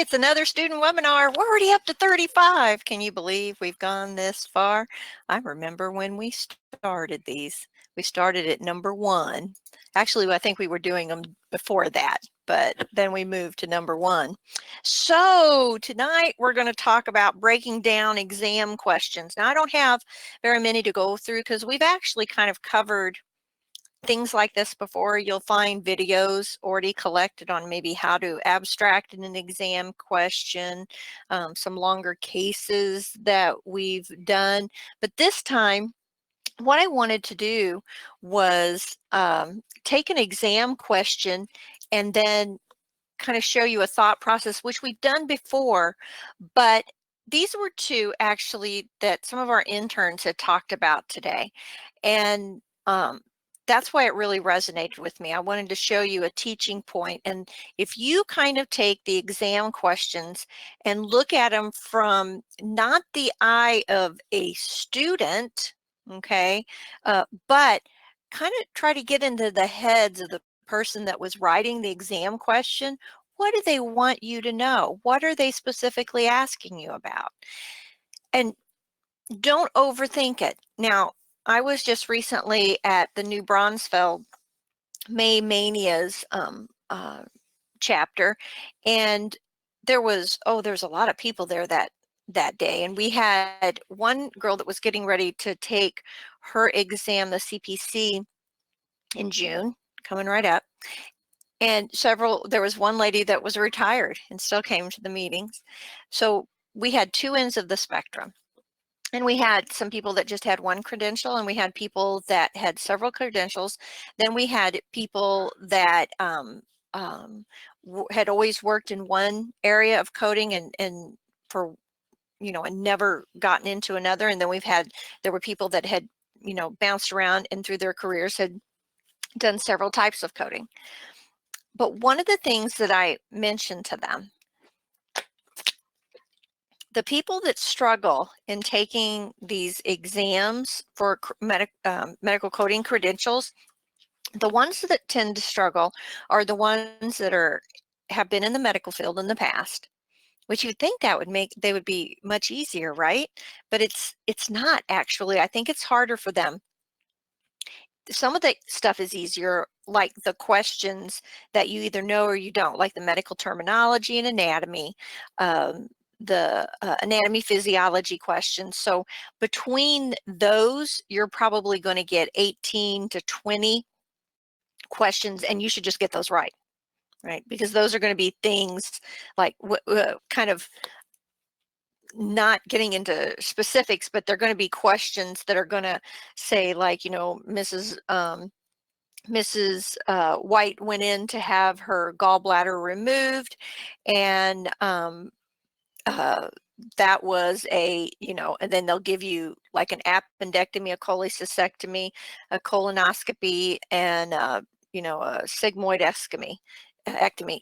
It's another student webinar. We're already up to 35. Can you believe we've gone this far? I remember when we started these. We started at number 1. Actually, I think we were doing them before that, but then we moved to number 1. So tonight we're going to talk about breaking down exam questions. Now, I don't have very many to go through because we've actually kind of covered things like this before. You'll find videos already collected on maybe how to abstract in an exam question, some longer cases that we've done. But this time, what I wanted to do was take an exam question and then kind of show you a thought process, which we've done before, but these were two actually that some of our interns had talked about today. And that's why it really resonated with me. I wanted to show you a teaching point. And if you kind of take the exam questions and look at them from not the eye of a student, okay, but kind of try to get into the heads of the person that was writing the exam question. What do they want you to know? What are they specifically asking you about? And don't overthink it. Now, I was just recently at the New Braunfels May Mania's chapter, and there's a lot of people there that day, and we had one girl that was getting ready to take her exam, the CPC, in June, coming right up. And there was one lady that was retired and still came to the meetings. So we had two ends of the spectrum. And we had some people that just had one credential, and we had people that had several credentials. Then we had people that had always worked in one area of coding and for, and never gotten into another. And then there were people that had, bounced around and through their careers had done several types of coding. But one of the things that I mentioned to them, the people that struggle in taking these exams for medical coding credentials, the ones that tend to struggle are the ones that have been in the medical field in the past, which you'd think that they would be much easier, right? But it's not actually. I think it's harder for them. Some of the stuff is easier, like the questions that you either know or you don't, like the medical terminology and anatomy, the anatomy physiology questions. So between those, you're probably going to get 18 to 20 questions, and you should just get those right? Because those are going to be things like kind of not getting into specifics, but they're going to be questions that are going to say, like, Mrs. White went in to have her gallbladder removed, and that was and then they'll give you like an appendectomy, a cholecystectomy, a colonoscopy, and a sigmoid ectomy,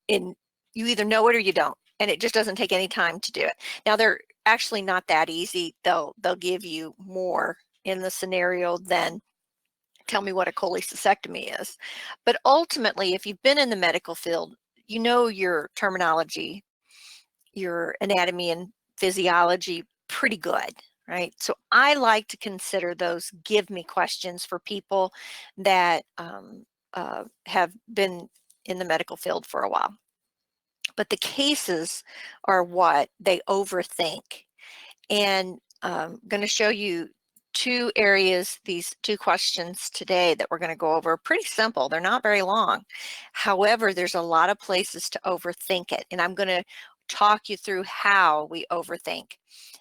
and you either know it or you don't, and it just doesn't take any time to do it. Now, they're actually not that easy. They'll give you more in the scenario than tell me what a cholecystectomy is. But ultimately, if you've been in the medical field, you know your terminology, your anatomy and physiology pretty good, right? So I like to consider those give me questions for people that have been in the medical field for a while. But the cases are what they overthink. And I'm going to show you two areas, these two questions today that we're going to go over. Pretty simple. They're not very long. However, there's a lot of places to overthink it. And I'm going to talk you through how we overthink.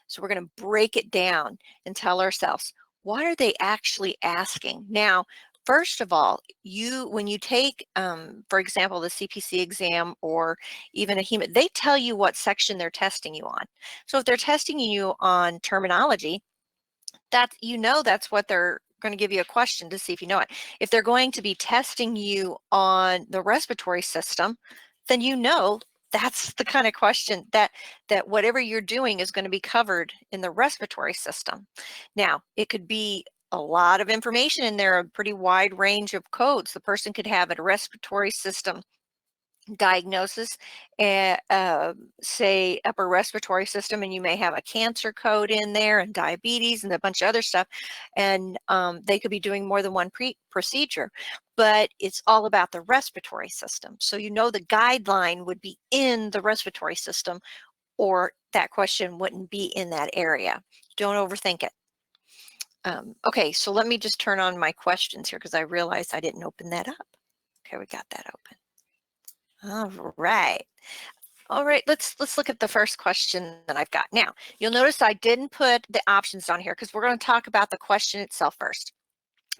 So we're going to break it down and tell ourselves, what are they actually asking? Now, first of all, when you take, for example, the CPC exam or even a HEMA, they tell you what section they're testing you on. So if they're testing you on terminology, that's what they're going to give you a question to see if you know it. If they're going to be testing you on the respiratory system, then that's the kind of question that whatever you're doing is going to be covered in the respiratory system. Now, it could be a lot of information in there, a pretty wide range of codes. The person could have a respiratory system diagnosis, say upper respiratory system, and you may have a cancer code in there and diabetes and a bunch of other stuff, and they could be doing more than one procedure, but it's all about the respiratory system. So you know the guideline would be in the respiratory system, or that question wouldn't be in that area. Don't overthink it. Okay, so let me just turn on my questions here because I realized I didn't open that up. Okay, we got that open. All right. All right, let's look at the first question that I've got. Now, you'll notice I didn't put the options on here because we're going to talk about the question itself first.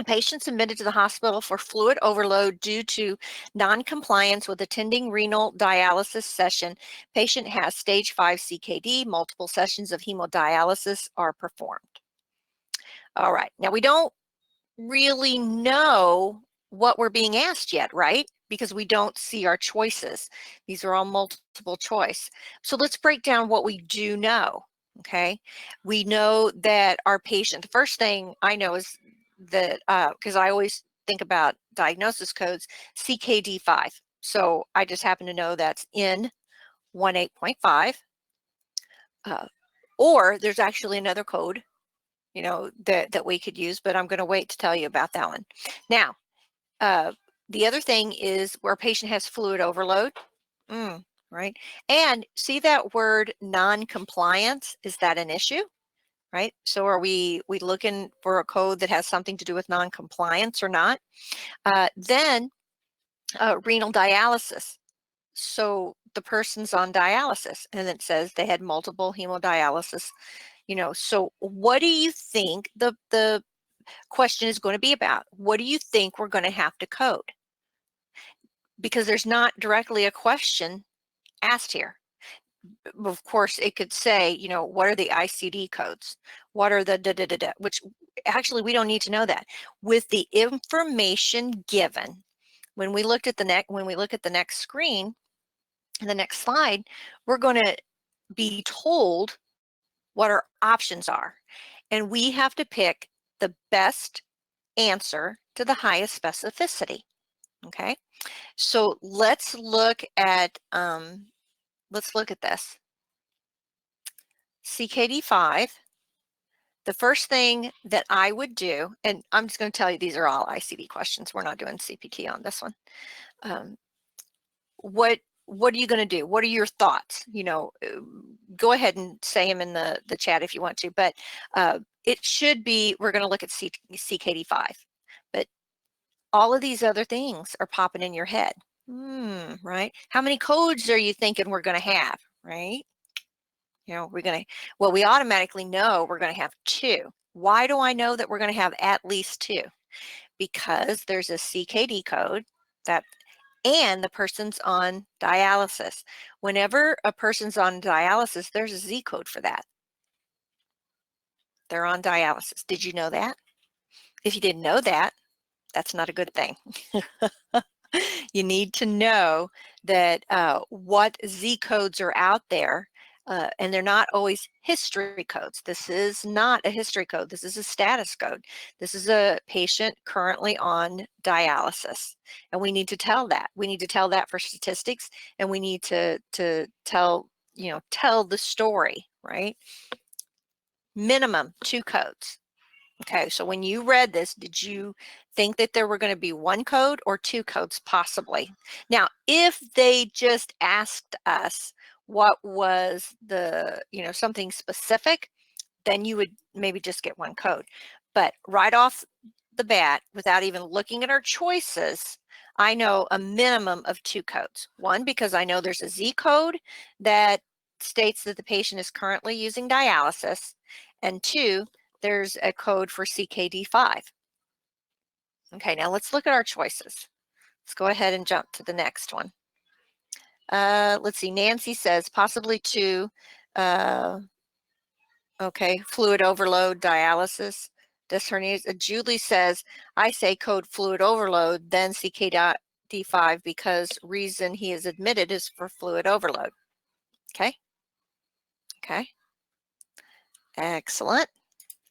A patient admitted to the hospital for fluid overload due to non-compliance with attending renal dialysis session. Patient has stage 5 CKD. Multiple sessions of hemodialysis are performed. All right, now we don't really know what we're being asked yet, right? Because we don't see our choices. These are all multiple choice. So let's break down what we do know, okay? We know that our patient, the first thing I know is that, because I always think about diagnosis codes, CKD5. So I just happen to know that's in 18.5. Or there's actually another code, you know, that we could use, but I'm going to wait to tell you about that one. Now, the other thing is where a patient has fluid overload, right? And see that word non-compliance, is that an issue, right? So are we looking for a code that has something to do with non-compliance or not? Then renal dialysis. So the person's on dialysis and it says they had multiple hemodialysis, you know, so what do you think the question is going to be about? What do you think we're going to have to code? Because there's not directly a question asked here. Of course, it could say, you know, what are the ICD codes? What are the which actually we don't need to know that. With the information given, when we look at the next screen, the next slide, we're going to be told what our options are. And we have to pick the best answer to the highest specificity. Okay, so let's look at this. CKD5. The first thing that I would do, and I'm just going to tell you these are all ICD questions. We're not doing CPT on this one. What are you going to do? What are your thoughts? You know, go ahead and say them in the chat if you want to, but it should be, we're going to look at CKD5, but all of these other things are popping in your head. Right? How many codes are you thinking we're going to have, right? You know, we automatically know we're going to have 2. Why do I know that we're going to have at least 2? Because there's a CKD code and the person's on dialysis. Whenever a person's on dialysis, there's a Z code for that. They're on dialysis. Did you know that? If you didn't know that, that's not a good thing. You need to know that what Z codes are out there, and they're not always history codes. This is not a history code. This is a status code. This is a patient currently on dialysis, and we need to tell that. We need to tell that for statistics, and we need to tell the story, right? Minimum 2 codes. Okay, so when you read this, did you think that there were going to be 1 code or 2 codes possibly? Now, if they just asked us what was the, something specific, then you would maybe just get 1 code. But right off the bat, without even looking at our choices, I know a minimum of 2 codes. 1, because I know there's a Z code that states that the patient is currently using dialysis, and 2, there's a code for CKD5. Okay, now let's look at our choices. Let's go ahead and jump to the next one. Let's see, Nancy says possibly 2, okay, fluid overload, dialysis, dyshernias. Julie says, I say code fluid overload, then CKD5 because reason he is admitted is for fluid overload. Okay, okay, excellent.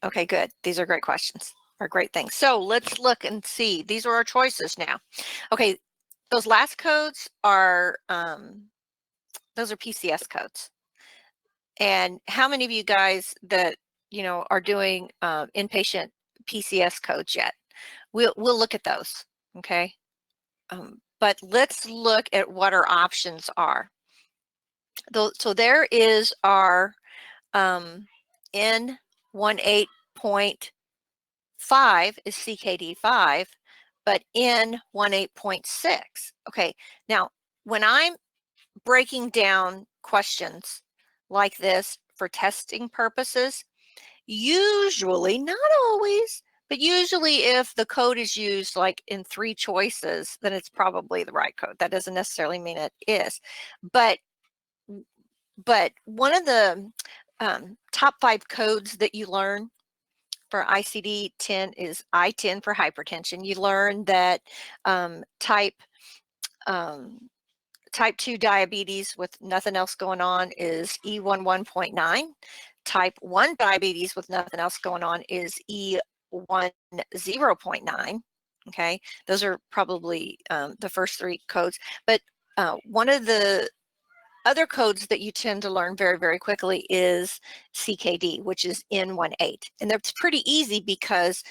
Okay, good. These are great questions, are great things. So let's look and see. These are our choices now. Okay, those last codes are, those are PCS codes. And how many of you guys that, you know, are doing inpatient PCS codes yet? We'll look at those, okay? But let's look at what our options are. So there is our N18.5 is CKD5, but N18.6. Okay, now when I'm breaking down questions like this for testing purposes, usually, not always, but usually if the code is used like in 3 choices, then it's probably the right code. That doesn't necessarily mean it is. But one of the top 5 codes that you learn for ICD-10 is I-10 for hypertension. You learn that type 2 diabetes with nothing else going on is E11.9. Type 1 diabetes with nothing else going on is E10.9. Okay, those are probably the first 3 codes. But one of the other codes that you tend to learn very, very quickly is CKD, which is N18. And that's pretty easy because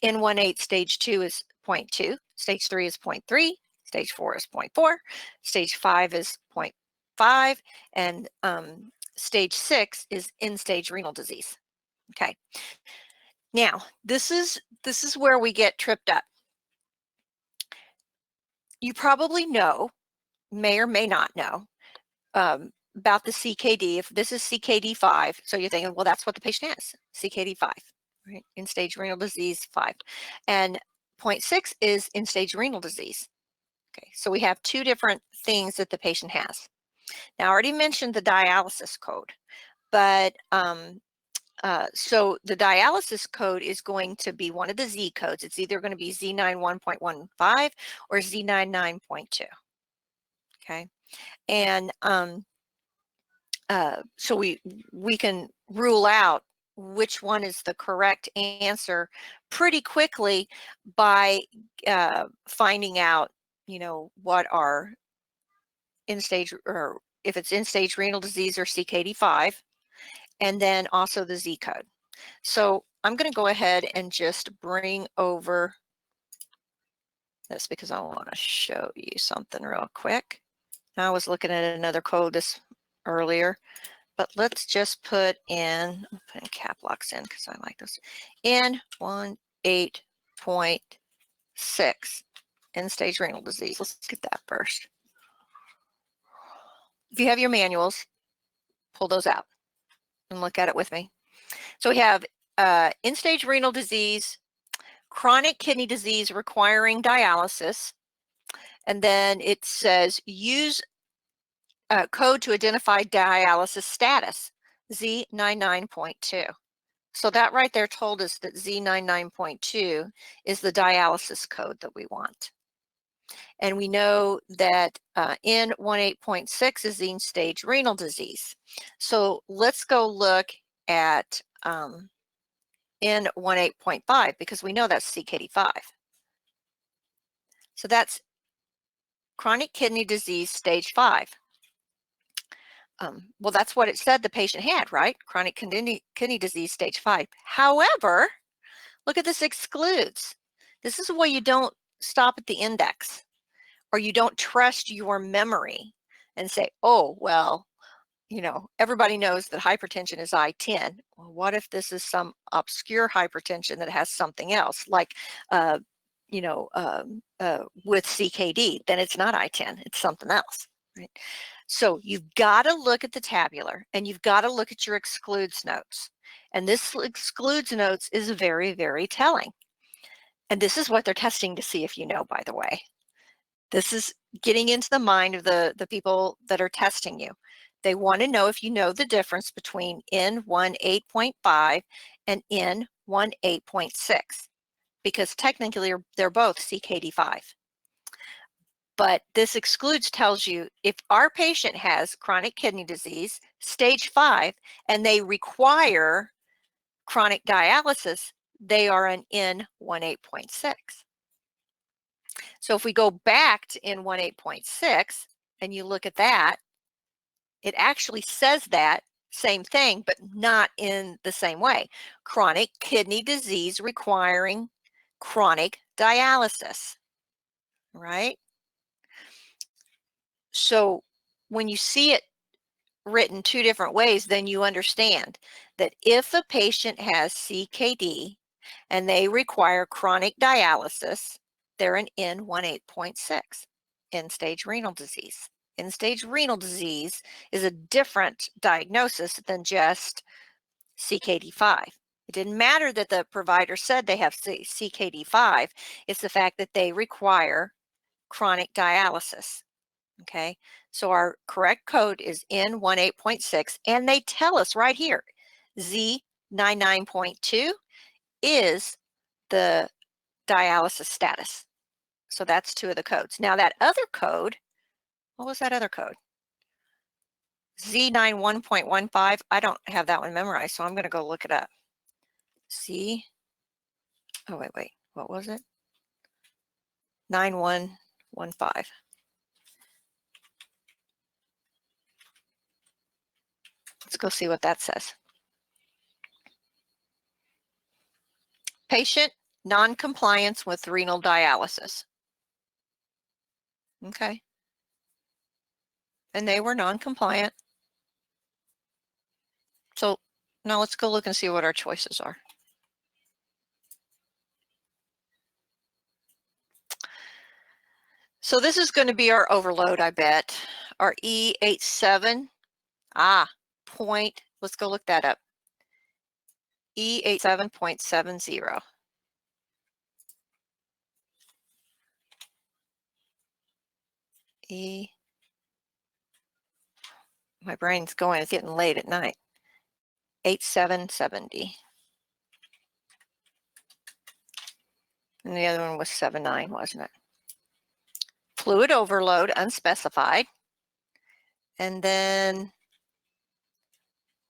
N18 stage 2 is 0.2, stage 3 is 0.3, stage 4 is 0.4, stage 5 is 0.5, and stage 6 is end-stage renal disease. Okay. Now, this is where we get tripped up. You probably know, may or may not know, about the CKD. If this is CKD5, so you're thinking, well, that's what the patient has, CKD5, right? End-stage renal disease 5. And 0.6 is end-stage renal disease. Okay, so we have 2 different things that the patient has. Now, I already mentioned the dialysis code, but so the dialysis code is going to be one of the Z codes. It's either going to be Z91.15 or Z99.2. Okay, and so we can rule out which one is the correct answer pretty quickly by finding out, you know, what our end-stage, or if it's end-stage renal disease or CKD5, and then also the Z code. So I'm going to go ahead and just bring over this because I want to show you something real quick. I was looking at another code this earlier, but let's just put in, I'm putting cap locks in because I like those, N18.6, end-stage renal disease. Let's get that first. If you have your manuals, pull those out and look at it with me. So we have end-stage renal disease, chronic kidney disease requiring dialysis, and then it says use code to identify dialysis status, Z99.2. So that right there told us that Z99.2 is the dialysis code that we want. And we know that N18.6 is end-stage renal disease. So let's go look at N18.5 because we know that's CKD5. So that's chronic kidney disease stage 5. Well, that's what it said the patient had, right? Chronic kidney disease stage 5. However, look at this excludes. This is why you don't stop at the index, or you don't trust your memory and say, oh, well, you know, everybody knows that hypertension is I-10. Well, what if this is some obscure hypertension that has something else, like, you know, with CKD? Then it's not I-10, it's something else, right? So you've got to look at the tabular, and you've got to look at your excludes notes. And this excludes notes is very, very telling. And this is what they're testing to see if you know, by the way. This is getting into the mind of the people that are testing you. They want to know if you know the difference between N18.5 and N18.6, because technically they're both CKD5. But this excludes tells you if our patient has chronic kidney disease, stage 5, and they require chronic dialysis, they are an N18.6. So if we go back to N18.6 and you look at that, it actually says that same thing, but not in the same way. Chronic kidney disease requiring chronic dialysis, right? So when you see it written two different ways, then you understand that if a patient has CKD and they require chronic dialysis, they're an N18.6, end-stage renal disease. End-stage renal disease is a different diagnosis than just CKD5. It didn't matter that the provider said they have CKD5, it's the fact that they require chronic dialysis. Okay, so our correct code is N18.6, and they tell us right here, Z99.2 is the dialysis status. So that's two of the codes. Now that other code, what was that other code? Z91.15, I don't have that one memorized, so I'm going to go look it up. Oh, wait, what was it? 9115. Let's go see what that says. Patient non-compliance with renal dialysis. Okay. And they were non-compliant. So now let's go look and see what our choices are. So this is going to be our overload, I bet. Our E87, let's go look that up. E87.70. My brain's going, it's getting late at night. 8770. And the other one was 79, wasn't it? Fluid overload, unspecified. And then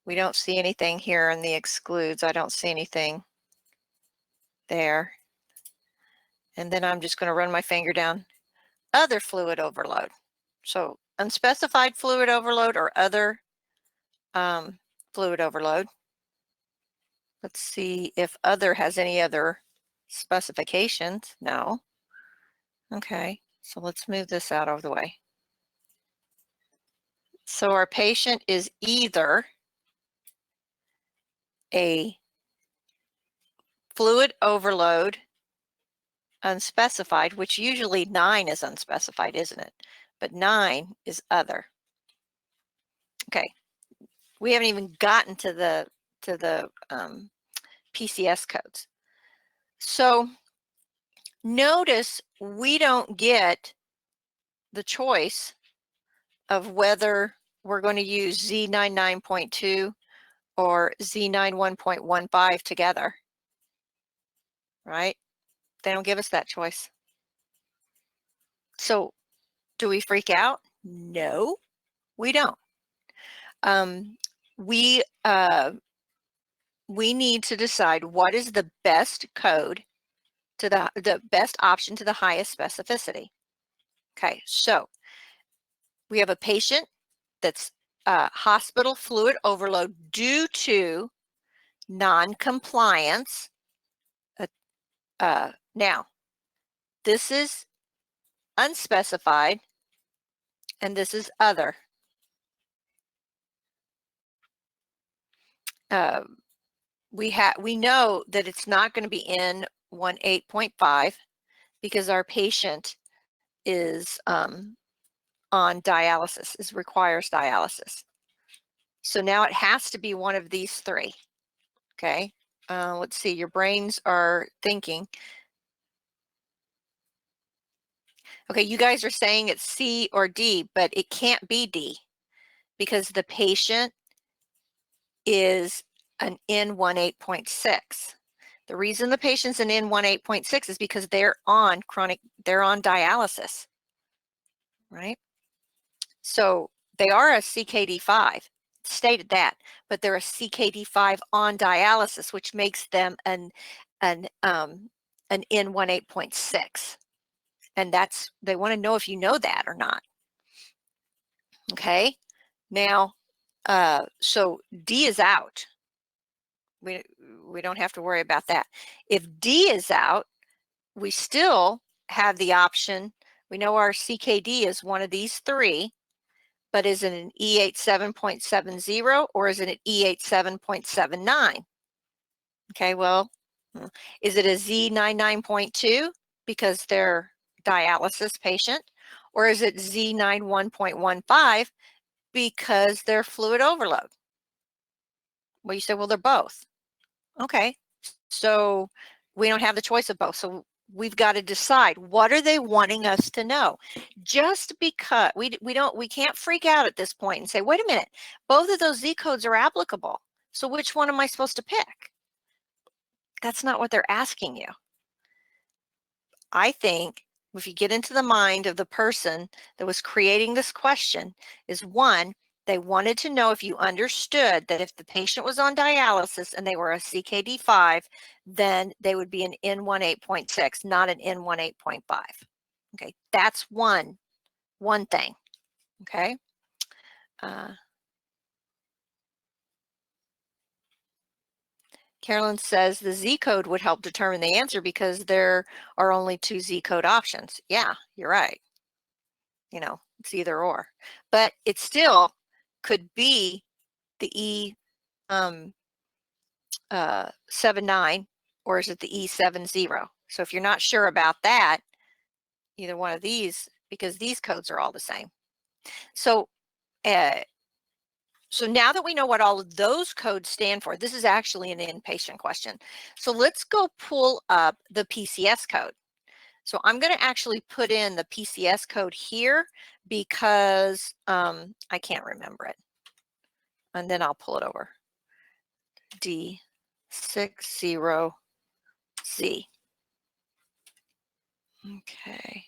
we don't see anything here in the excludes. I don't see anything there. And then I'm just going to run my finger down. Other fluid overload. So unspecified fluid overload or other fluid overload. Let's see if other has any other specifications. No. Okay, so let's move this out of the way. So our patient is either a fluid overload unspecified, which usually 9 is unspecified, isn't it? But 9 is other. Okay, we haven't even gotten to the PCS codes. So notice we don't get the choice of whether we're going to use Z99.2 or Z91.15 together, right? They don't give us that choice. So do we freak out? No, we don't. We need to decide what is the best code to the best option to the highest specificity. Okay, so we have a patient that's hospital fluid overload due to non-compliance. Now, this is unspecified, and this is other. We know that it's not going to be N18.5 because our patient is on dialysis, requires dialysis. So now it has to be one of these three. Okay, let's see, your brains are thinking. Okay, you guys are saying it's C or D, but it can't be D because the patient is an N18.6. The reason the patient's an N18.6 is because they're on dialysis, right? So they are a CKD5, stated that, but they're a CKD5 on dialysis, which makes them an N18.6. And they want to know if you know that or not. Okay, now, so D is out. We don't have to worry about that. If D is out, we still have the option. We know our CKD is one of these three, but is it an E87.70 or is it an E87.79? Okay, well, is it a Z99.2 because they're dialysis patient, or is it Z91.15 because they're fluid overload? Well, you say, well, they're both. Okay, so we don't have the choice of both. So we've got to decide, what are they wanting us to know? Just because we can't freak out at this point and say, wait a minute, both of those Z codes are applicable. So which one am I supposed to pick? That's not what they're asking you. I think if you get into the mind of the person that was creating this question, is one, they wanted to know if you understood that if the patient was on dialysis and they were a CKD5, then they would be an N18.6, not an N18.5. Okay, that's one thing. Okay. Carolyn says the Z code would help determine the answer because there are only 2 Z code options. Yeah, you're right. You know, it's either or, but it still could be the E79 or is it the E70? So if you're not sure about that, either one of these, because these codes are all the same. So so now that we know what all of those codes stand for, this is actually an inpatient question. So let's go pull up the PCS code. So I'm going to actually put in the PCS code here because I can't remember it. And then I'll pull it over. D60Z. Okay.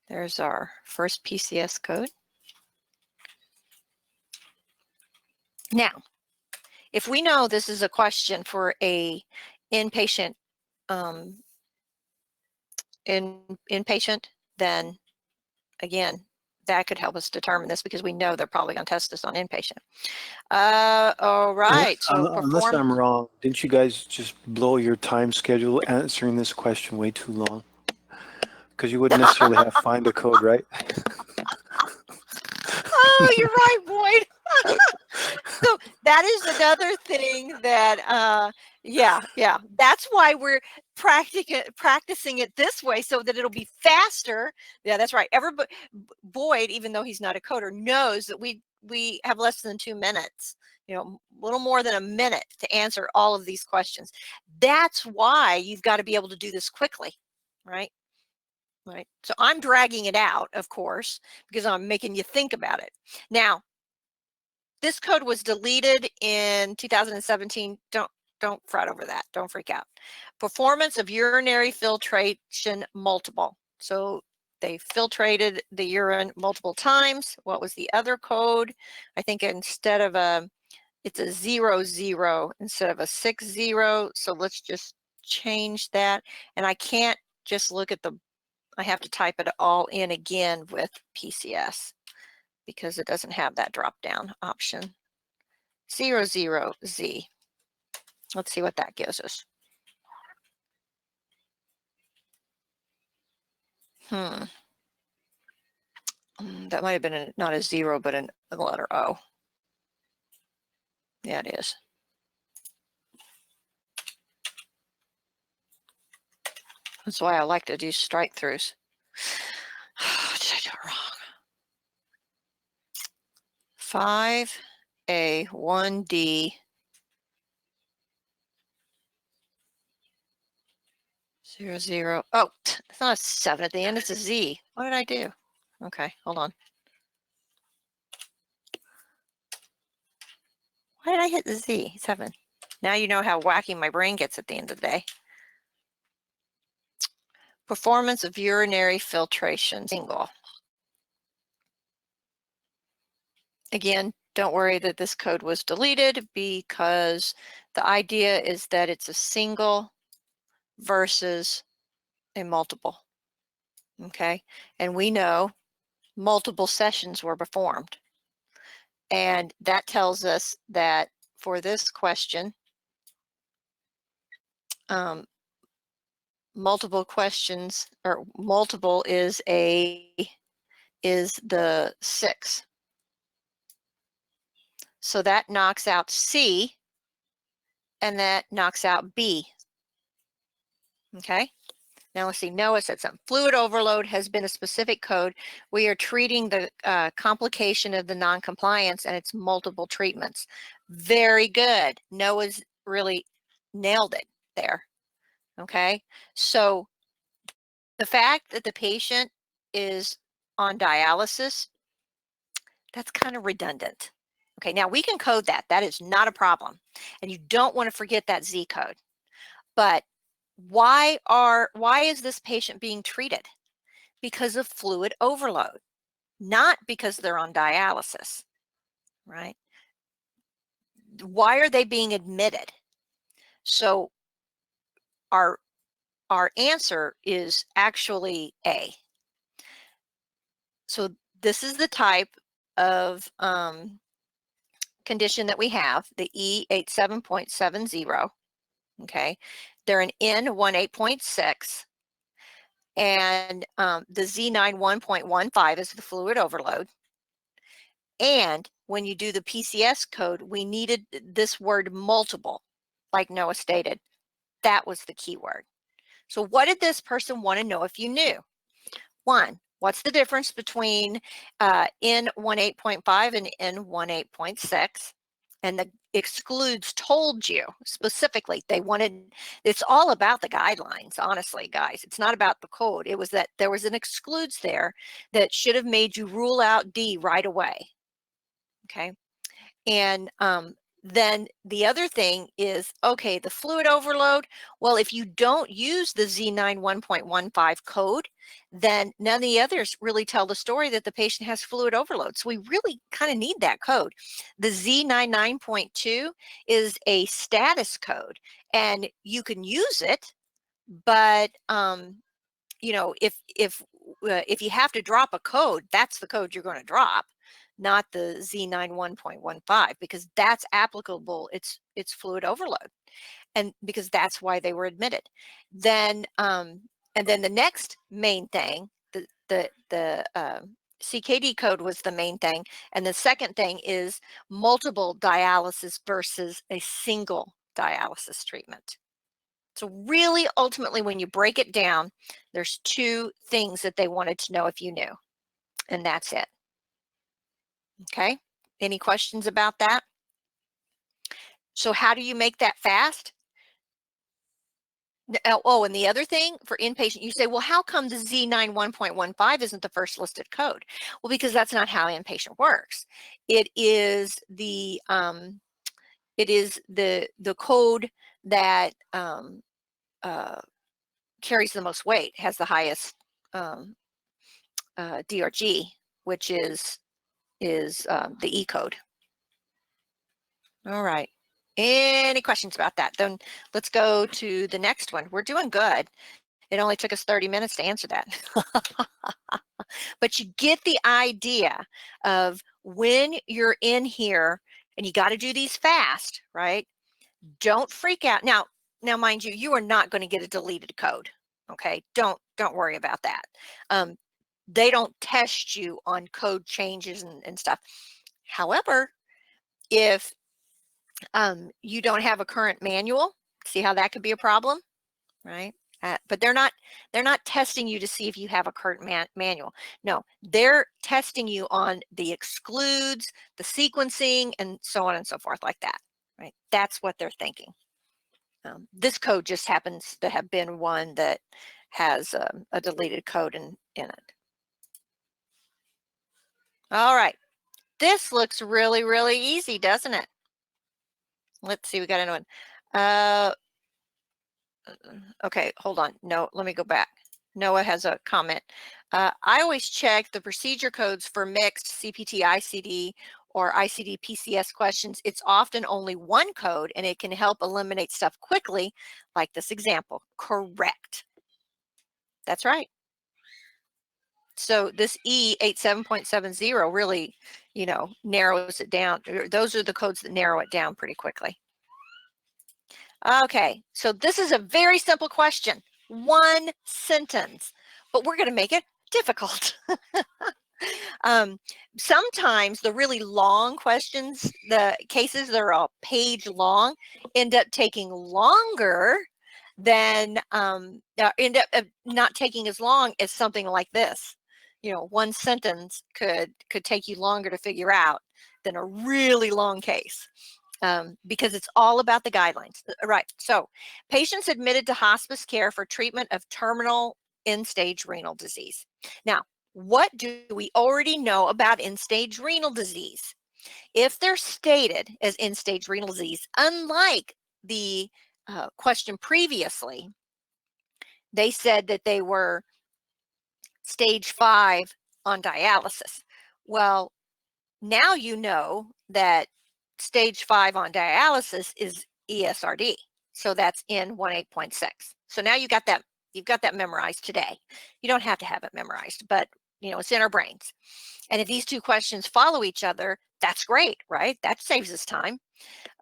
There's our first PCS code. Now, if we know this is a question for a inpatient, inpatient, then again, that could help us determine this because we know they're probably going to test this on inpatient. All right. So unless I'm wrong, didn't you guys just blow your time schedule answering this question way too long? Because you wouldn't necessarily have to find the code, right? Oh, you're right, Boyd. So that is another thing that, yeah, that's why we're practicing it this way so that it'll be faster. Yeah, that's right. Everybody, Boyd, even though he's not a coder, knows that we have less than 2 minutes, you know, a little more than a minute to answer all of these questions. That's why you've got to be able to do this quickly, right? Right. So I'm dragging it out, of course, because I'm making you think about it. Now, this code was deleted in 2017. Don't fret over that. Don't freak out. Performance of urinary filtration multiple. So they filtrated the urine multiple times. What was the other code? I think instead of it's a 00 instead of a 60. So let's just change that. And I can't just look at I have to type it all in again with PCS because it doesn't have that drop down option. 00Z. Let's see what that gives us. That might have been not a 0, but a letter O. Yeah, it is. That's why I like to do strike throughs. Did I do it wrong? 5A1D 00. Oh, it's not a 7 at the end. It's a Z. What did I do? Okay, hold on. Why did I hit the Z? 7. Now you know how wacky my brain gets at the end of the day. Performance of urinary filtration single. Again, don't worry that this code was deleted because the idea is that it's a single versus a multiple. Okay, and we know multiple sessions were performed. And that tells us that for this question, multiple questions, or multiple is the 6. So that knocks out C, and that knocks out B. Okay. Now let's see, Noah said something. Fluid overload has been a specific code. We are treating the complication of the non-compliance, and it's multiple treatments. Very good. Noah's really nailed it there. Okay, so the fact that the patient is on dialysis, that's kind of redundant. Okay, now we can code that. That is not a problem. And you don't want to forget that Z code. But why is this patient being treated? Because of fluid overload, not because they're on dialysis, right? Why are they being admitted? So our answer is actually A. So this is the type of condition that we have, the E87.70. Okay, they're an N18.6, and the Z91.15 is the fluid overload. And when you do the PCS code, we needed this word multiple, like Noah stated. That was the key word. So what did this person want to know if you knew? 1, what's the difference between N18.5 and N18.6? And the excludes told you specifically they wanted, it's all about the guidelines, honestly, guys. It's not about the code. It was that there was an excludes there that should have made you rule out D right away. Okay. And then the other thing is, okay, the fluid overload. Well, if you don't use the Z91.15 code, then none of the others really tell the story that the patient has fluid overload. So we really kind of need that code. The Z99.2 is a status code, and you can use it, but you know, if you have to drop a code, that's the code you're going to drop, not the Z91.15, because that's applicable. It's fluid overload, and because that's why they were admitted. Then and then the next main thing, the CKD code was the main thing, and the second thing is multiple dialysis versus a single dialysis treatment. So really, ultimately, when you break it down, there's 2 things that they wanted to know if you knew, and that's it. Okay, any questions about that? So how do you make that fast? Oh, and the other thing for inpatient, you say, well, how come the Z91.15 isn't the first listed code? Well, because that's not how inpatient works. It is the code that carries the most weight, has the highest DRG, which is the E code. All right. Any questions about that? Then let's go to the next one. We're doing good. It only took us 30 minutes to answer that. But you get the idea of when you're in here, and you got to do these fast, right? Don't freak out. Now, mind you, you are not going to get a deleted code. Okay, don't worry about that. They don't test you on code changes and stuff. However, if you don't have a current manual, see how that could be a problem, right? But they're not testing you to see if you have a current manual. No, they're testing you on the excludes, the sequencing, and so on and so forth, like that, right? That's what they're thinking. This code just happens to have been one that has a deleted code in it. All right, this looks really, really easy, doesn't it? Let's see, we got another one. Okay, hold on. No, let me go back. Noah has a comment. I always check the procedure codes for mixed CPT-I CD or ICD PCS questions, it's often only one code and it can help eliminate stuff quickly, like this example. Correct. That's right. So this E87.70 really, narrows it down. Those are the codes that narrow it down pretty quickly. Okay, so this is a very simple question. One sentence, but we're going to make it difficult. Sometimes the really long questions, the cases that are a page long, end up taking longer than, end up not taking as long as something like this. One sentence could take you longer to figure out than a really long case. Because it's all about the guidelines. Right, so patients admitted to hospice care for treatment of terminal end-stage renal disease. Now, what do we already know about end-stage renal disease? If they're stated as end-stage renal disease, unlike the question previously, they said that they were stage 5 on dialysis. Well, now you know that stage 5 on dialysis is ESRD. So that's in 18.6. So now you've got that memorized today. You don't have to have it memorized, but it's in our brains. And if these two questions follow each other, that's great, right? That saves us time.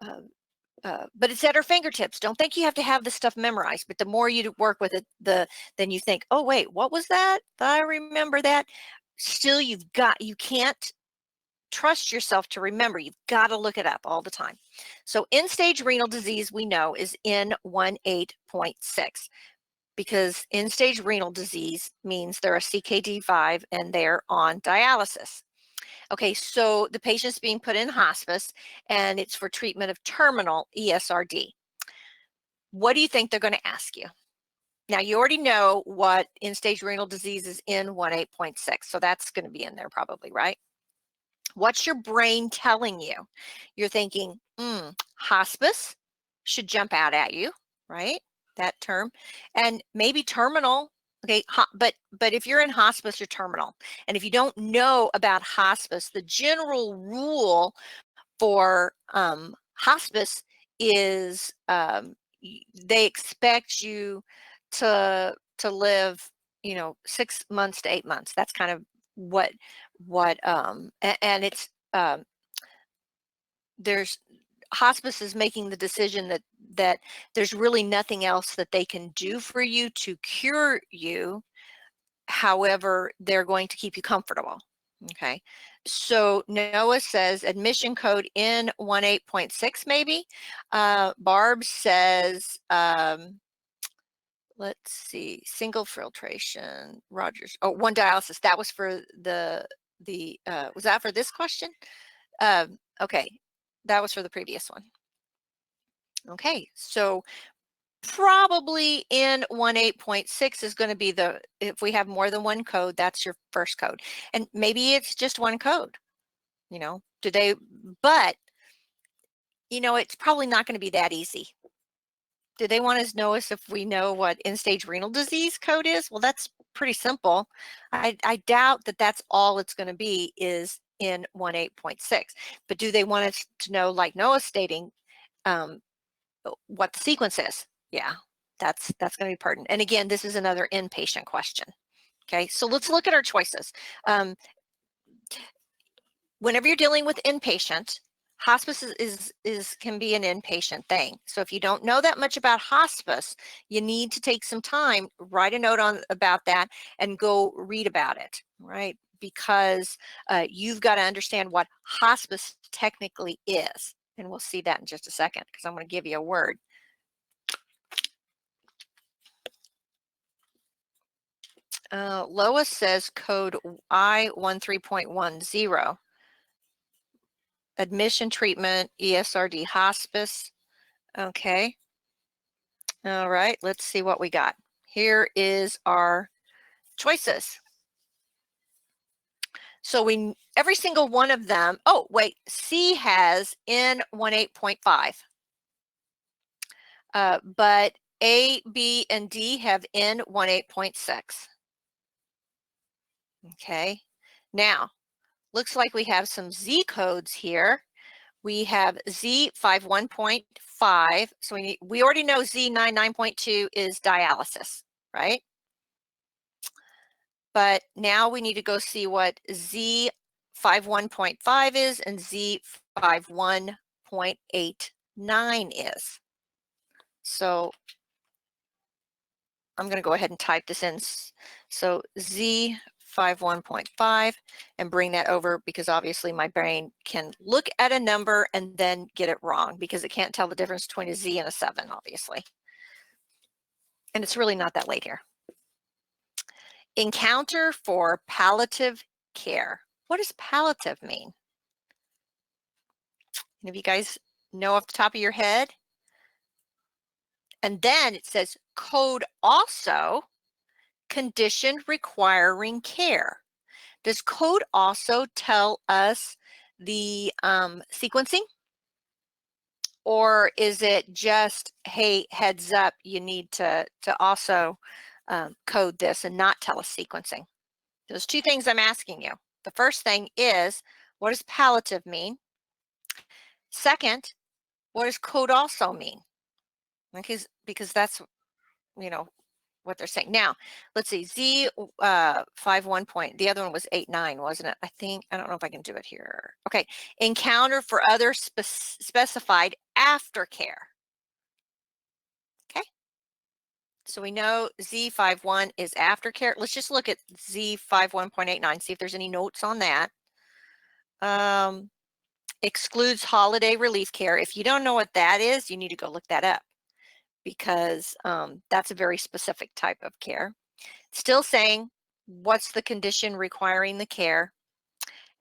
But it's at our fingertips. Don't think you have to have this stuff memorized, but the more you work with it, then you think, oh wait, what was that? I remember that. Still, you can't trust yourself to remember. You've got to look it up all the time. So end-stage renal disease, we know, is in 18.6 because end-stage renal disease means they're a CKD5 and they're on dialysis. Okay, so the patient's being put in hospice and it's for treatment of terminal ESRD. What do you think they're going to ask you? Now, you already know what end-stage renal disease is in 18.6, so that's going to be in there probably, right? What's your brain telling you? You're thinking, hospice should jump out at you, right? That term. And maybe terminal. Okay, but if you're in hospice, you're terminal. And if you don't know about hospice, the general rule for hospice is they expect you to live, 6 months to 8 months. That's kind of what and it's there's hospice is making the decision that there's really nothing else that they can do for you to cure you. However, they're going to keep you comfortable. Okay, so Noah says admission code in 18.6 maybe. Barb says let's see, single filtration. Rogers, one dialysis. That was for the was that for this question? Okay, that was for the previous one. Okay, so probably in 18.6 is going to be if we have more than one code, that's your first code. And maybe it's just one code, but it's probably not going to be that easy. Do they want to know us if we know what end-stage renal disease code is? Well, that's pretty simple. I doubt that that's all it's going to be is in 18.6. But do they want us to know, like Noah's stating, what the sequence is? Yeah, that's going to be pertinent. And again, this is another inpatient question. Okay, so let's look at our choices. Whenever you're dealing with inpatient, hospice can be an inpatient thing. So if you don't know that much about hospice, you need to take some time, write a note about that, and go read about it, right? Because you've got to understand what hospice technically is. And we'll see that in just a second because I'm going to give you a word. Lois says code I13.10. Admission, treatment, ESRD, hospice. Okay. All right, let's see what we got. Here is our choices. So every single one of them, oh wait, C has N18.5. But A, B, and D have N18.6. Okay. Now, looks like we have some Z codes here. We have Z51.5. So we already know Z99.2 is dialysis, right? But now we need to go see what Z51.5 is and Z51.89 is. So I'm going to go ahead and type this in. So Z51.5 and bring that over, because obviously my brain can look at a number and then get it wrong because it can't tell the difference between a Z and a 7, obviously. And it's really not that late here. Encounter for palliative care. What does palliative mean? And if you guys know off the top of your head, and then it says code also condition requiring care. Does code also tell us the sequencing? Or is it just, hey, heads up, you need to also code this and not tell us sequencing? There's two things I'm asking you. The first thing is, what does palliative mean? Second, what does code also mean? Because that's, you know, what they're saying. Now, let's see, Z51 point, the other one was 89, wasn't it? I think, I don't know if I can do it here. Okay, encounter for other specified aftercare. Okay, so we know Z51 is aftercare. Let's just look at Z51.89, see if there's any notes on that. Excludes holiday relief care. If you don't know what that is, you need to go look that up, because that's a very specific type of care. Still saying, what's the condition requiring the care?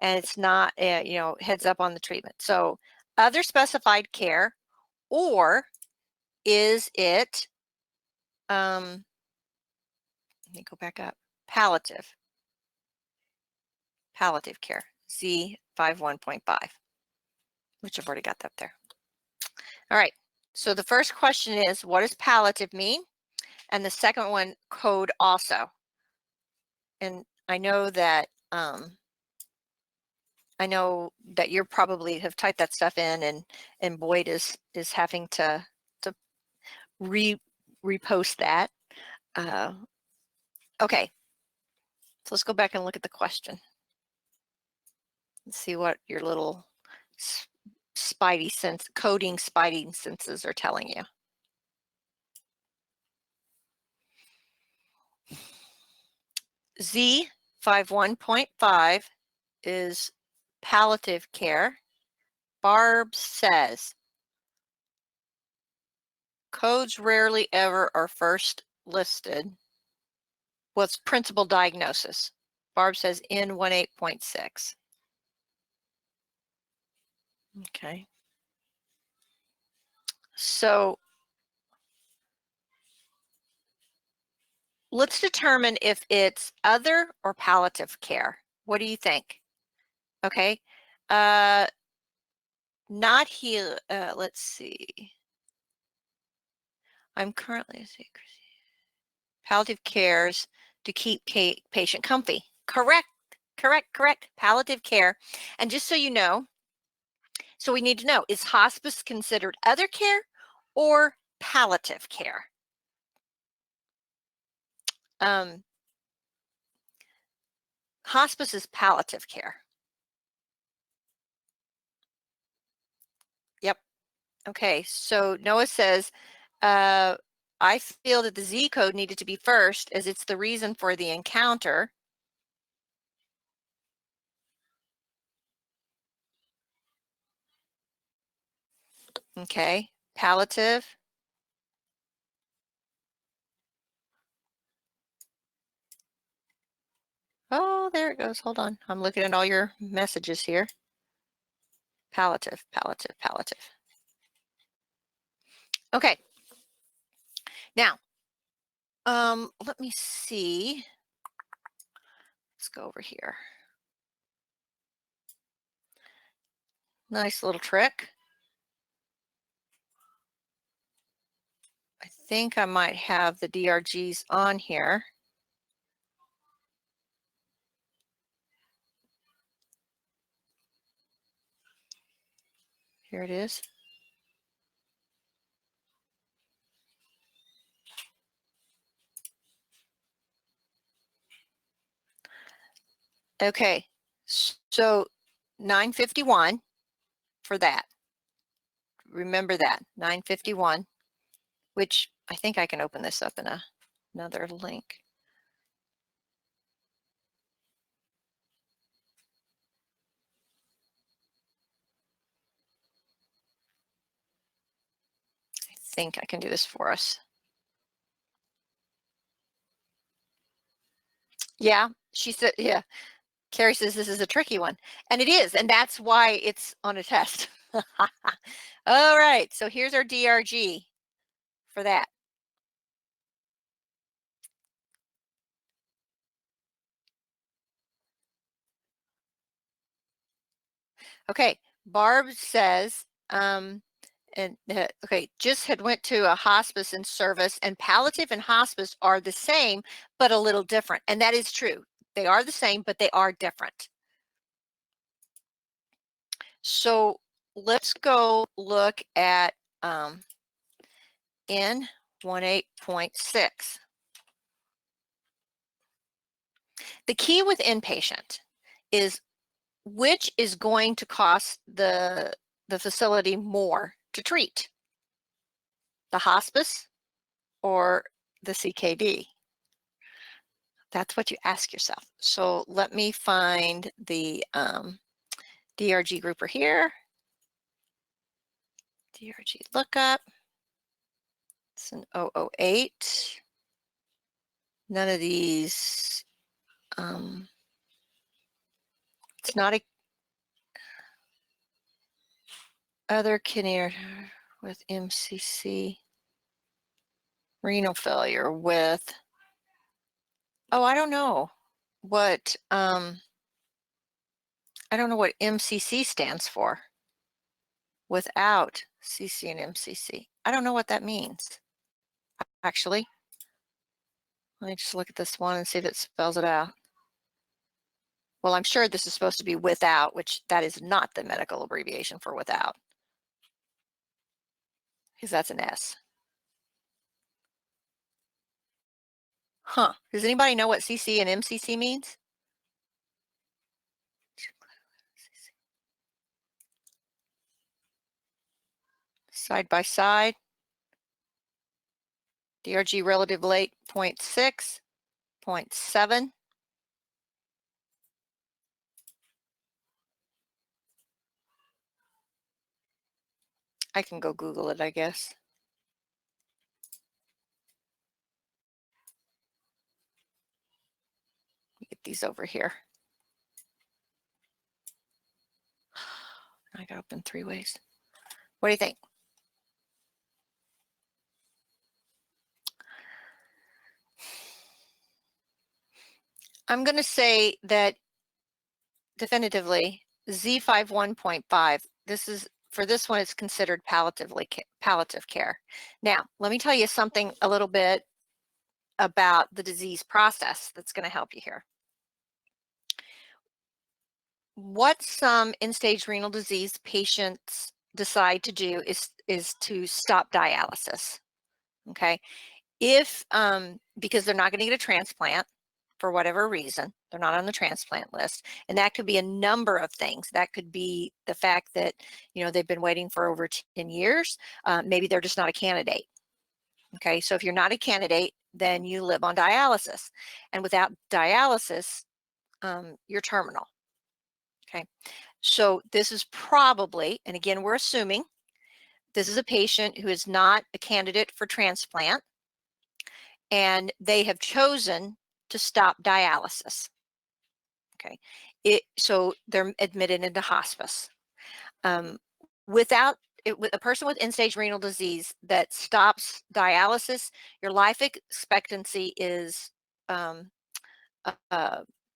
And it's not, you know, heads up on the treatment. So other specified care, or is it, let me go back up, palliative care, Z51.5, which I've already got that there. All right, so the first question is, what does palliative mean? And the second one, code also. And I know that you probably have typed that stuff in, and Boyd is having to repost that. Okay, so let's go back and look at the question. Let's see what your little coding spidey senses are telling you. Z51.5 is palliative care. Barb says, codes rarely ever are first listed. What's principal diagnosis? Barb says N18.6. Okay. So let's determine if it's other or palliative care. What do you think? Okay. Not here. Let's see. I'm currently palliative cares to keep patient comfy. Correct. Palliative care. And just so you know, so we need to know, is hospice considered other care or palliative care? Hospice is palliative care. Yep. Okay, so Noah says, I feel that the Z code needed to be first as it's the reason for the encounter. Okay, palliative. Oh, there it goes. Hold on. I'm looking at all your messages here. Palliative. Okay. Now, let me see. Let's go over here. Nice little trick. I think I might have the DRGs on here. Here it is. Okay, so 951 for that. Remember that, 951, which I think I can open this up in another link. I think I can do this for us. Yeah, she said, yeah. Carrie says this is a tricky one, and it is, and that's why it's on a test. All right, so here's our DRG for that. Okay, Barb says, okay, just had went to a hospice in service, and palliative and hospice are the same, but a little different, and that is true. They are the same, but they are different. So let's go look at N18.6. The key with inpatient is which is going to cost the facility more to treat, the hospice or the CKD? That's what you ask yourself. So let me find the DRG grouper here. DRG lookup. It's an 008. None of these. It's not a other kidney with MCC, renal failure with. Oh, I don't know what I don't know what MCC stands for. Without CC and MCC. I don't know what that means, actually. Let me just look at this one and see if it spells it out. Well, I'm sure this is supposed to be without, which that is not the medical abbreviation for without, because that's an S. Huh. Does anybody know what CC and MCC means? Side by side. DRG relative late 0.6, 0.7. I can go Google it, I guess. Get these over here. I got open 3 ways. What do you think? I'm going to say that definitively Z51.5. This is, for this one, it's considered palliative care. Now, let me tell you something a little bit about the disease process that's going to help you here. What some end-stage renal disease patients decide to do is to stop dialysis. Okay, if because they're not going to get a transplant for whatever reason, they're not on the transplant list, and that could be a number of things. That could be the fact that, you know, they've been waiting for over 10 years. Maybe they're just not a candidate. Okay, so if you're not a candidate, then you live on dialysis, and without dialysis, you're terminal. Okay, so this is probably, and again, we're assuming this is a patient who is not a candidate for transplant, and they have chosen to stop dialysis. Okay, so they're admitted into hospice. Without it, with a person with end-stage renal disease that stops dialysis, your life expectancy is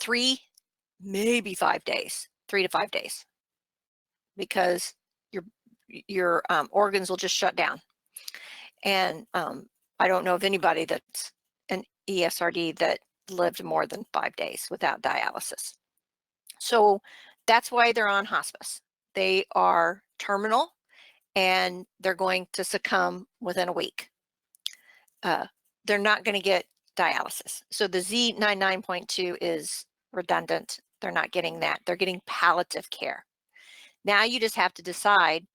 3, maybe 5 days, 3 to 5 days, because your organs will just shut down. And I don't know of anybody that's an ESRD that lived more than 5 days without dialysis. So that's why they're on hospice. They are terminal. and they're going to succumb within a week. They're not going to get dialysis. So the Z99.2 is redundant. They're not getting that. They're getting palliative care. Now you just have to decide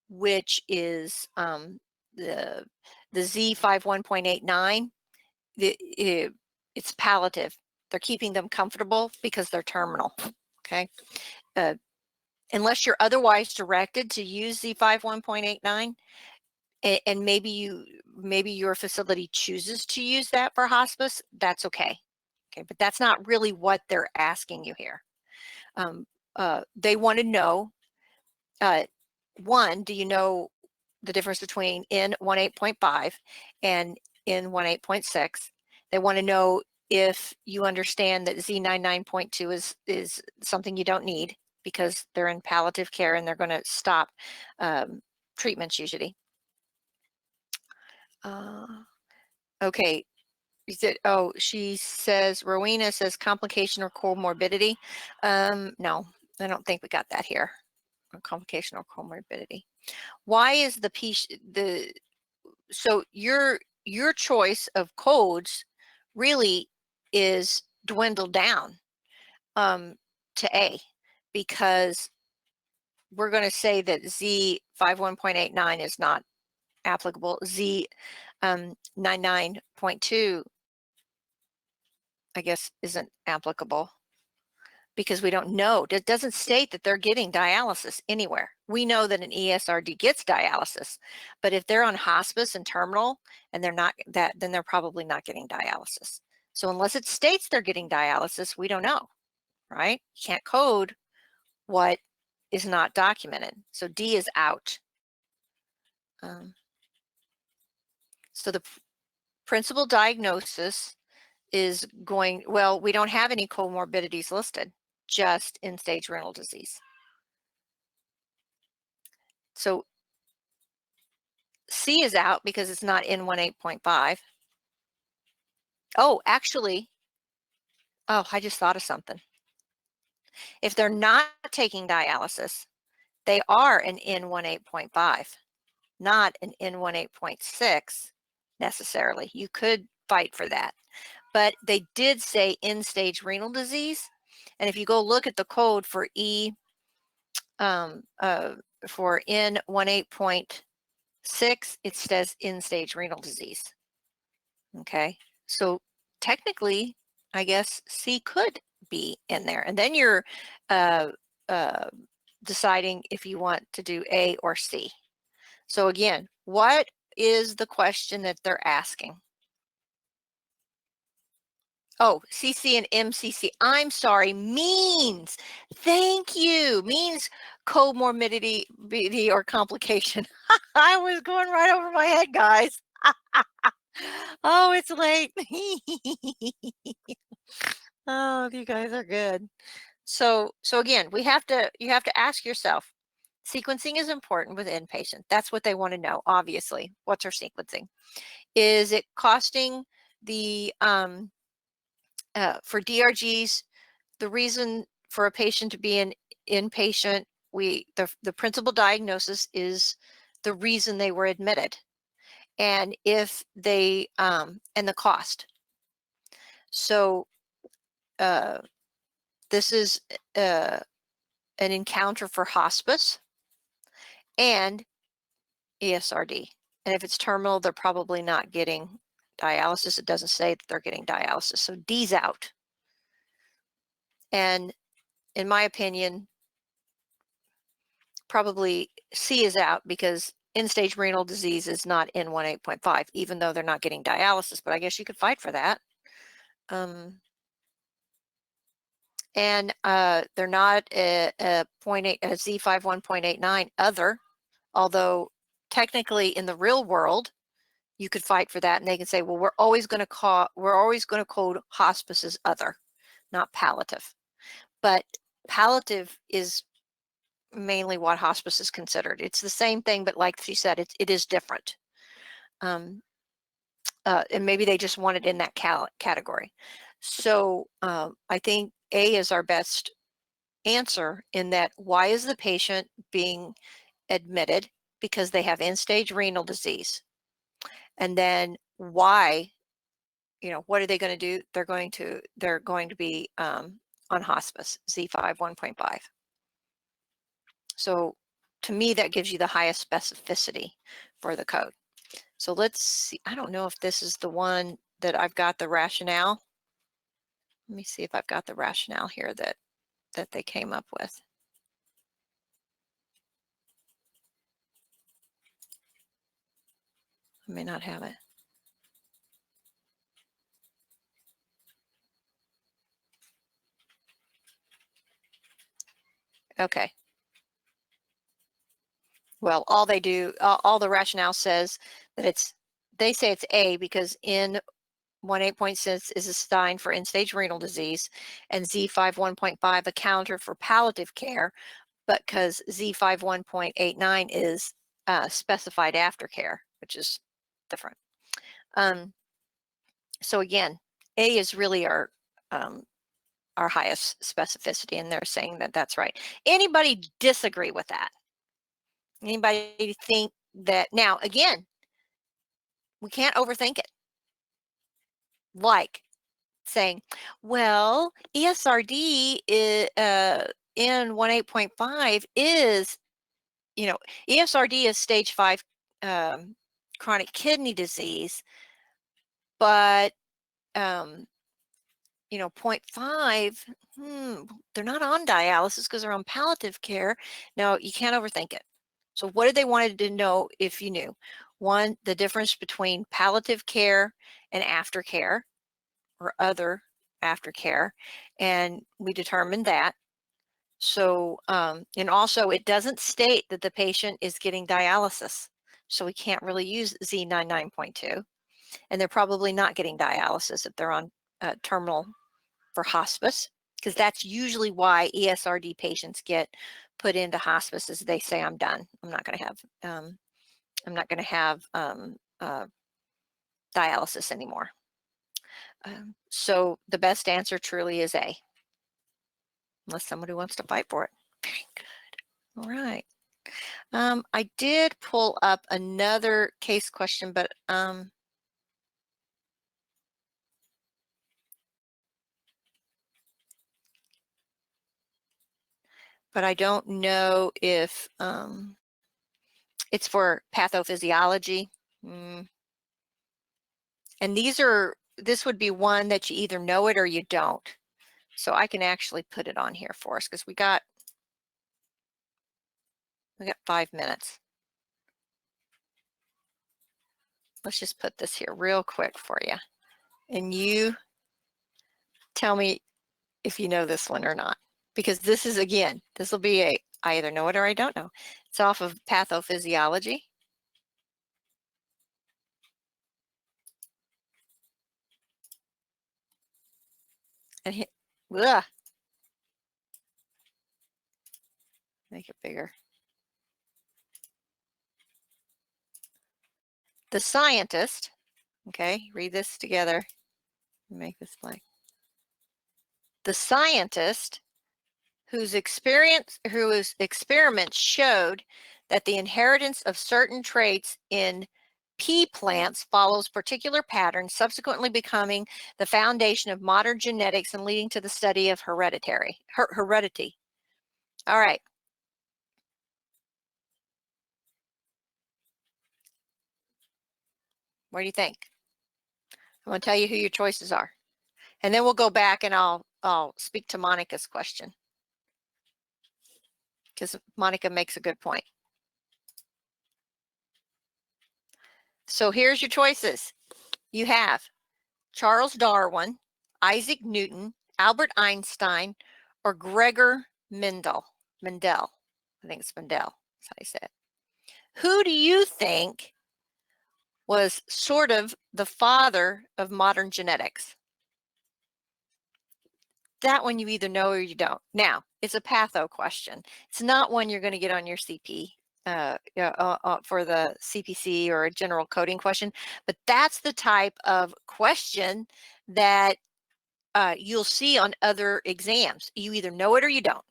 which is the Z51.89. It's palliative. They're keeping them comfortable because they're terminal. Okay. Unless you're otherwise directed to use Z51.89, and maybe your facility chooses to use that for hospice, that's okay. Okay, but that's not really what they're asking you here. They want to know, one, do you know the difference between N18.5 and N18.6? They want to know if you understand that Z99.2 is something you don't need because they're in palliative care and they're going to stop treatments usually. Okay. Oh, she says, Rowena says complication or comorbidity. No, I don't think we got that here. A complication or comorbidity. Why is so your choice of codes really is dwindled down to A, because we're going to say that Z51.89 is not applicable. Z99.2 I guess isn't applicable because we don't know. It doesn't state that they're getting dialysis anywhere. We know that an ESRD gets dialysis, but if they're on hospice and terminal and they're not that, then they're probably not getting dialysis. So unless it states they're getting dialysis, we don't know, right? You can't code what is not documented. So D is out. So the principal diagnosis is going, well, we don't have any comorbidities listed, just end-stage renal disease. So C is out because it's not N18.5. Oh, actually, I just thought of something. If they're not taking dialysis, they are an N18.5, not an N18.6 necessarily. You could fight for that. But they did say end-stage renal disease. And if you go look at the code for for N18.6, it says end-stage renal disease. Okay, so technically, I guess C could be in there. And then you're deciding if you want to do A or C. So again, what is the question that they're asking? Oh, CC and MCC. I'm sorry, means. Thank you. Means comorbidity or complication. I was going right over my head, guys. Oh, it's late. Oh, you guys are good. So again, you have to ask yourself, sequencing is important with inpatient. That's what they want to know, obviously. What's our sequencing? Is it costing the for DRGs, the reason for a patient to be an inpatient, the principal diagnosis is the reason they were admitted, and if they and the cost. So this is an encounter for hospice and ESRD. And if it's terminal, they're probably not getting dialysis. It doesn't say that they're getting dialysis. So D's out. And in my opinion, probably C is out because end-stage renal disease is not N18.5, even though they're not getting dialysis. But I guess you could fight for that. And they're not a Z51.89 other, although technically in the real world, you could fight for that, and they can say, well, we're always going to code hospice as other, not palliative. But palliative is mainly what hospice is considered. It's the same thing, but like she said, it is different. And maybe they just want it in that category. So I think A is our best answer in that. Why is the patient being admitted? because they have end-stage renal disease. And then why, what are they going to do? They're going to be on hospice, Z5 1.5. So to me, that gives you the highest specificity for the code. So let's see. I don't know if this is the one that I've got the rationale. Let me see if I've got the rationale here that they came up with. I may not have it. Okay. Well, all the rationale says that they say it's A because in 1.8.6 is assigned for end-stage renal disease, and Z5 1.5 accounted for palliative care, but because Z5 1.89 is specified aftercare, which is different. So again, A is really our highest specificity, and they're saying that that's right. Anybody disagree with that? Anybody think that? Now, again, we can't overthink it. Like saying, well, ESRD is, in 1.8.5 is, ESRD is stage 5 chronic kidney disease, but 0.5, they're not on dialysis because they're on palliative care. No, you can't overthink it. So what did they wanted to know if you knew? One, the difference between palliative care and aftercare or other aftercare, and we determined that. So, and also it doesn't state that the patient is getting dialysis, so we can't really use Z99.2, and they're probably not getting dialysis if they're on terminal for hospice, because that's usually why ESRD patients get put into hospice, is they say, I'm done. I'm not going to have dialysis anymore. So the best answer truly is A, unless somebody wants to fight for it. Very good. All right. I did pull up another case question, but I don't know if it's for pathophysiology. And this would be one that you either know it or you don't. So I can actually put it on here for us because we got 5 minutes. Let's just put this here real quick for you. And you tell me if you know this one or not. Because this is, again, this will be I either know it or I don't know. It's off of pathophysiology. And make it bigger. The scientist, okay, read this together. Make this blank. The scientist whose experiments showed that the inheritance of certain traits in pea plants follows particular patterns, subsequently becoming the foundation of modern genetics and leading to the study of heredity. All right. What do you think? I'm going to tell you who your choices are. And then we'll go back and I'll speak to Monica's question, because Monica makes a good point. So here's your choices. You have Charles Darwin, Isaac Newton, Albert Einstein, or Gregor Mendel. I think it's Mendel. That's how you say it. Who do you think was sort of the father of modern genetics? That one you either know or you don't. Now, it's a patho question. It's not one you're going to get on your CP for the CPC or a general coding question, but that's the type of question that you'll see on other exams. You either know it or you don't.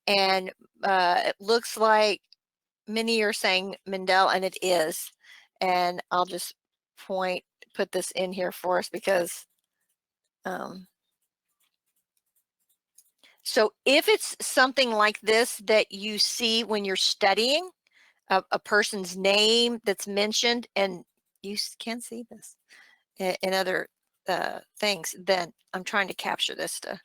And it looks like many are saying Mendel, and it is. And I'll just put this in here for us because so if it's something like this that you see when you're studying a person's name that's mentioned, and you can see this in other things, then I'm trying to capture this to.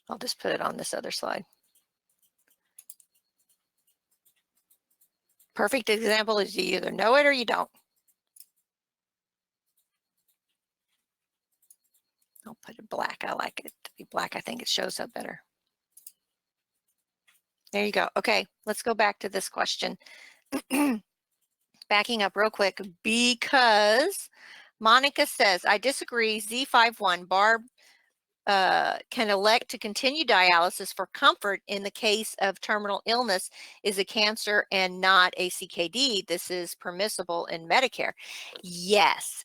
I'll just put it on this other slide. Perfect example is you either know it or you don't. I'll put it black. I like it to be black. I think it shows up better. There you go. Okay, let's go back to this question. Backing up real quick because Monica says, I disagree. Z51, Barb can elect to continue dialysis for comfort in the case of terminal illness is a cancer and not a CKD. This is permissible in Medicare. Yes,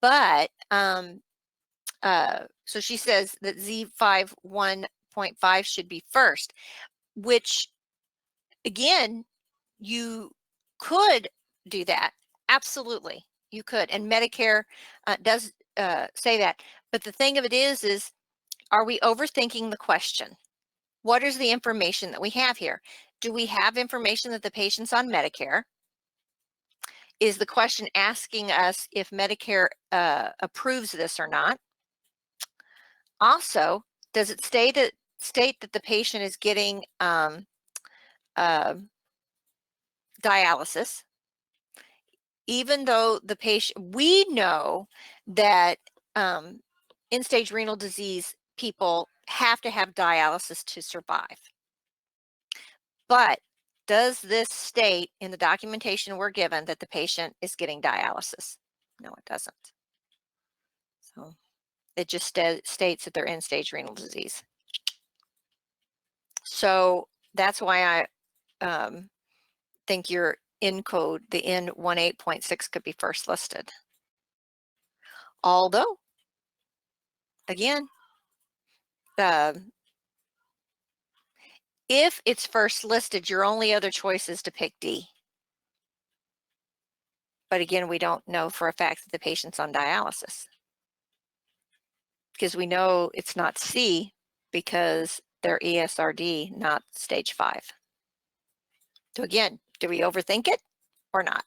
but so she says that Z51.5 should be first, which again, you could do that. Absolutely, you could. And Medicare does say that. But the thing of it is are we overthinking the question? What is the information that we have here? Do we have information that the patient's on Medicare? Is the question asking us if Medicare approves this or not? Also, does it state that the patient is getting dialysis? Even though the patient, we know that end-stage renal disease people have to have dialysis to survive. But does this state in the documentation we're given that the patient is getting dialysis? No, it doesn't. So it just states that they're end-stage renal disease. So that's why I think your N code, the N18.6, could be first listed. Although, again, if it's first listed, your only other choice is to pick D. But again, we don't know for a fact that the patient's on dialysis because we know it's not C because they're ESRD, not stage 5. So again, do we overthink it or not?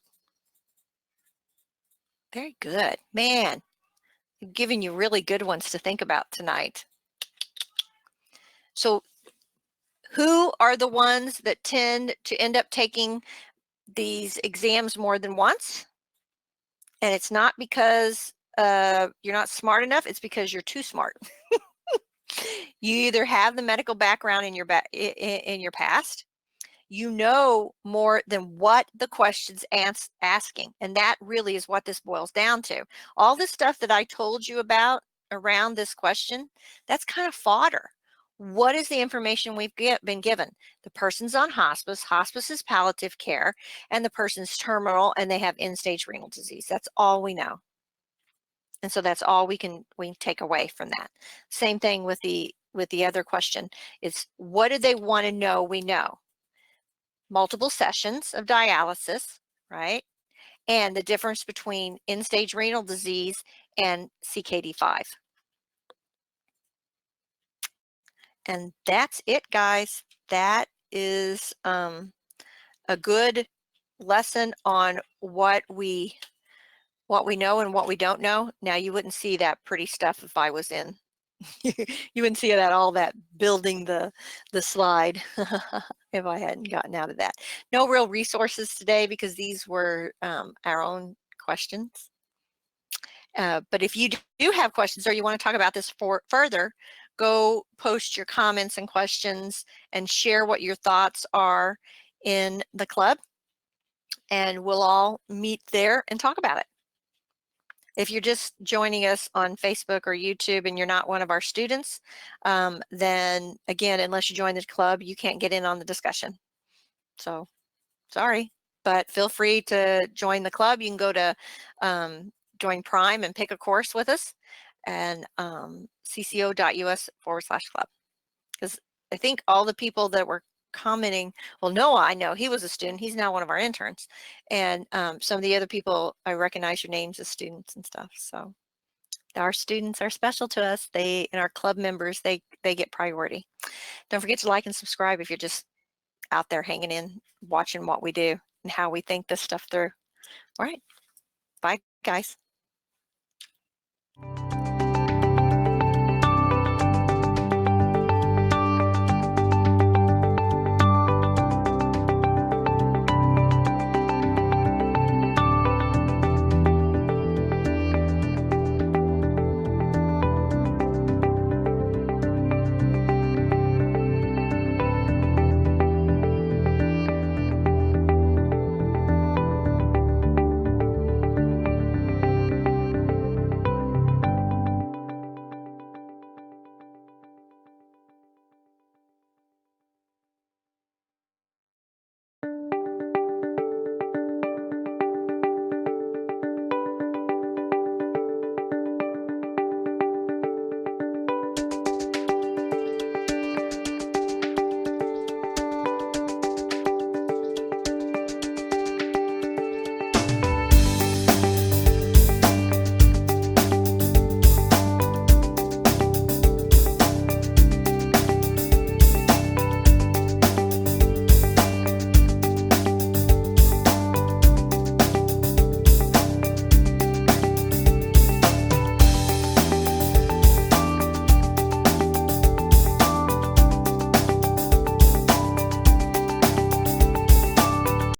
Very good. Man, I'm giving you really good ones to think about tonight. So who are the ones that tend to end up taking these exams more than once? And it's not because you're not smart enough, it's because you're too smart. You either have the medical background in your past, you know more than what the question's asking, and that really is what this boils down to. All this stuff that I told you about around this question, that's kind of fodder. What is the information we've been given? The person's on hospice, hospice is palliative care, and the person's terminal and they have end-stage renal disease. That's all we know. And so that's all we can take away from that. Same thing with the other question. It's what do they want to know? We know multiple sessions of dialysis, right? And the difference between end-stage renal disease and CKD5. And that's it, guys. That is a good lesson on what we know and what we don't know. Now, you wouldn't see that pretty stuff if I was in. You wouldn't see all that building the slide if I hadn't gotten out of that. No real resources today because these were our own questions. But if you do have questions or you want to talk about this further, go post your comments and questions and share what your thoughts are in the club, and we'll all meet there and talk about it. If you're just joining us on Facebook or YouTube and you're not one of our students, then again, unless you join the club, you can't get in on the discussion. So sorry, but feel free to join the club. You can go to Join Prime and pick a course with us. and cco.us/club. Because I think all the people that were commenting, well, Noah, I know he was a student. He's now one of our interns. And some of the other people, I recognize your names as students and stuff. So our students are special to us. And our club members, they get priority. Don't forget to like and subscribe if you're just out there hanging in, watching what we do and how we think this stuff through. All right. Bye, guys.